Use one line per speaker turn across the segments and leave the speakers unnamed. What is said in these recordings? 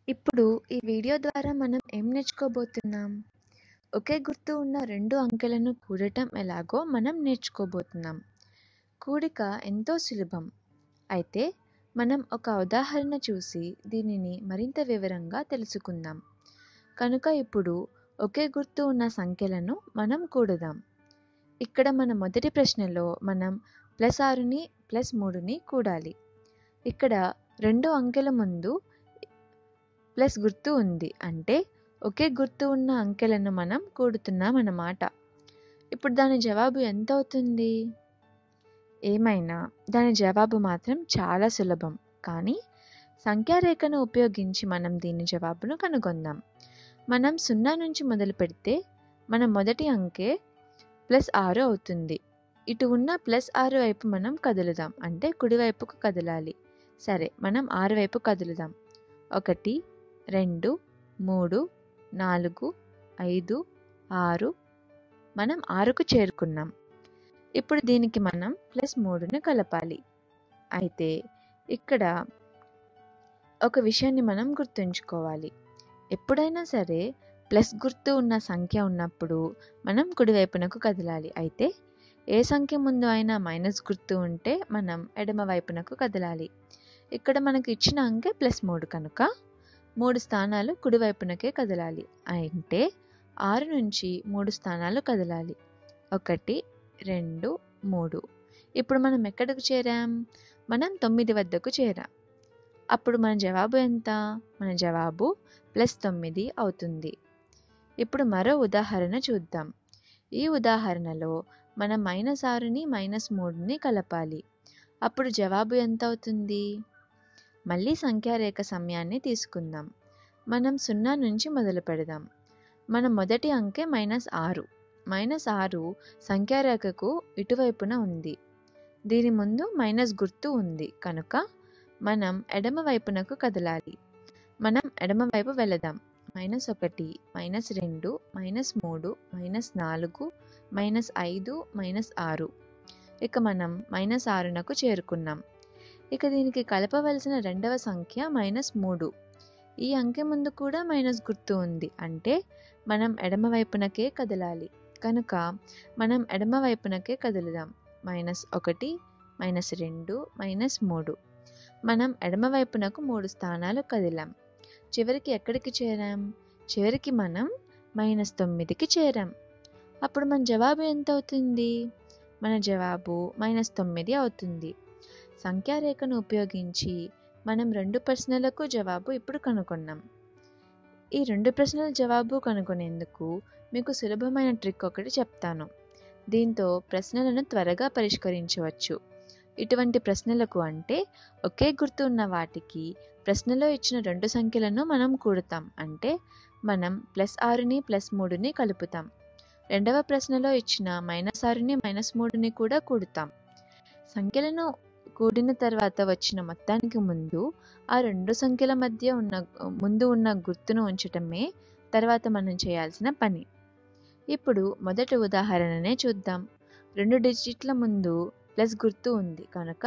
ఇప్పుడు ఈ వీడియో ద్వారా మనం ఏం నేర్చుకోబోతున్నాం? ఒకే గుర్తు ఉన్న 2 అంకెలను కూడటం ఎలాగో మనం నేర్చుకోబోతున్నాం. కూడిక ఎంతో సులభం. అయితే మనం ఒక ఉదాహరణ చూసి దీనిని మరింత వివరంగా తెలుసుకుందాం. కనుక ఇప్పుడు ఒకే గుర్తు ఉన్న సంఖ్యలను మనం కూడదాం. ఇక్కడ మన మొదటి ప్రశ్నలో మనం +6ని +3ని కూడాలి. ఇక్కడ 2 అంకెల ముందు ప్లస్ గుర్తు ఉంది, అంటే ఒకే గుర్తు ఉన్న అంకెలను మనం కూడుతున్నాం అన్నమాట. ఇప్పుడు దాని జవాబు ఎంత అవుతుంది? ఏమైనా దాని జవాబు మాత్రం చాలా సులభం. కానీ సంఖ్యారేఖను ఉపయోగించి మనం దీని జవాబును కనుగొందాం. మనం 0 నుంచి మొదలు పెడితే మన మొదటి అంకె +6 అవుతుంది. ఇటు ఉన్న +6 వైపు మనం కదులుదాం, అంటే కుడివైపుకు కదలాలి. సరే, మనం 6 వైపు కదులుదాం. 1 2 3 4 5 6. మనం 6కు చేరుకున్నాం. ఇప్పుడు దీనికి మనం +3ని కలపాలి. అయితే ఇక్కడ ఒక విషయాన్ని మనం గుర్తుంచుకోవాలి. ఎప్పుడైనా సరే ప్లస్ గుర్తు ఉన్న సంఖ్య ఉన్నప్పుడు మనం కుడివైపునకు కదలాలి. అయితే ఏ సంఖ్య ముందు అయినా మైనస్ గుర్తు ఉంటే మనం ఎడమ వైపునకు కదలాలి. ఇక్కడ మనకు ఇచ్చిన అంకె +3 కనుక 3 స్థానాలు కుడివైపునకే కదలాలి. అంటే 6 నుంచి 3 స్థానాలు కదలాలి. 1 2 3. ఇప్పుడు మనం ఎక్కడికి చేరాం? మనం 9 వద్దకు చేరాం. అప్పుడు మన జవాబు ఎంత? మన జవాబు +9 అవుతుంది. ఇప్పుడు మరో ఉదాహరణ చూద్దాం. ఈ ఉదాహరణలో మనం -6ని -3ని కలపాలి. అప్పుడు జవాబు ఎంత అవుతుంది? మళ్ళీ సంఖ్యారేఖ సమయాన్ని తీసుకుందాం. మనం 0 నుంచి మొదలు పెడదాం. మన మొదటి అంకె -6. -6 సంఖ్యారేఖకు ఇటువైపున ఉంది. దీని ముందు మైనస్ గుర్తు ఉంది కనుక మనం ఎడమ వైపునకు కదలాలి. మనం ఎడమ వైపు వెళదాం. -1 -2 -3 -4 -5 -6. ఇక మనం -6నకు చేరుకున్నాం. ఇక దీనికి కలపవలసిన రెండవ సంఖ్య -3. ఈ అంకె ముందు కూడా మైనస్ గుర్తు ఉంది, అంటే మనం ఎడమ వైపునకే కదలాలి. కనుక మనం ఎడమ వైపునకే కదులుదాం. -1 -2 -3. మనం ఎడమ వైపునకు 3 స్థానాలు కదిలాం. చివరికి ఎక్కడికి చేరాం? చివరికి మనం -9కి చేరాం. అప్పుడు మన జవాబు ఎంత అవుతుంది? మన జవాబు -9 అవుతుంది. సంఖ్యారేఖను ఉపయోగించి మనం 2 ప్రశ్నలకు జవాబు ఇప్పుడు కనుగొన్నాం. ఈ 2 ప్రశ్నల జవాబు కనుగొనేందుకు మీకు సులభమైన ట్రిక్ ఒకటి చెప్తాను. దీంతో ప్రశ్నలను త్వరగా పరిష్కరించవచ్చు. ఇటువంటి ప్రశ్నలకు, అంటే ఒకే గుర్తు ఉన్న వాటికి ప్రశ్నలో ఇచ్చిన 2 సంఖ్యలను మనం కూడుతాం. అంటే మనం +6ని +3ని కలుపుతాం. రెండవ ప్రశ్నలో ఇచ్చిన -6ని -3ని కూడా కూడుతాం. సంఖ్యలను కూడిన తర్వాత వచ్చిన మొత్తానికి ముందు ఆ 2 సంఖ్యల మధ్య ఉన్న గుర్తును ఉంచటమే తర్వాత మనం చేయాల్సిన పని. ఇప్పుడు మొదటి ఉదాహరణనే చూద్దాం. 2 డిజిట్ల ముందు ప్లస్ గుర్తు ఉంది కనుక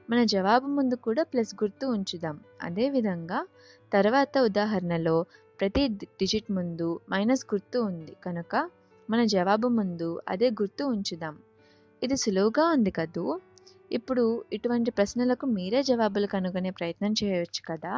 మన జవాబు ముందు కూడా ప్లస్ గుర్తు ఉంచుదాం. అదేవిధంగా తర్వాత ఉదాహరణలో ప్రతి డిజిట్ ముందు మైనస్ గుర్తు ఉంది కనుక మన జవాబు ముందు అదే గుర్తు ఉంచుదాం. ఇది సులువుగా ఉంది కదూ. ఇప్పుడు ఇటువంటి ప్రశ్నలకు మీరే జవాబులు కనుగొనే ప్రయత్నం చేయవచ్చు కదా.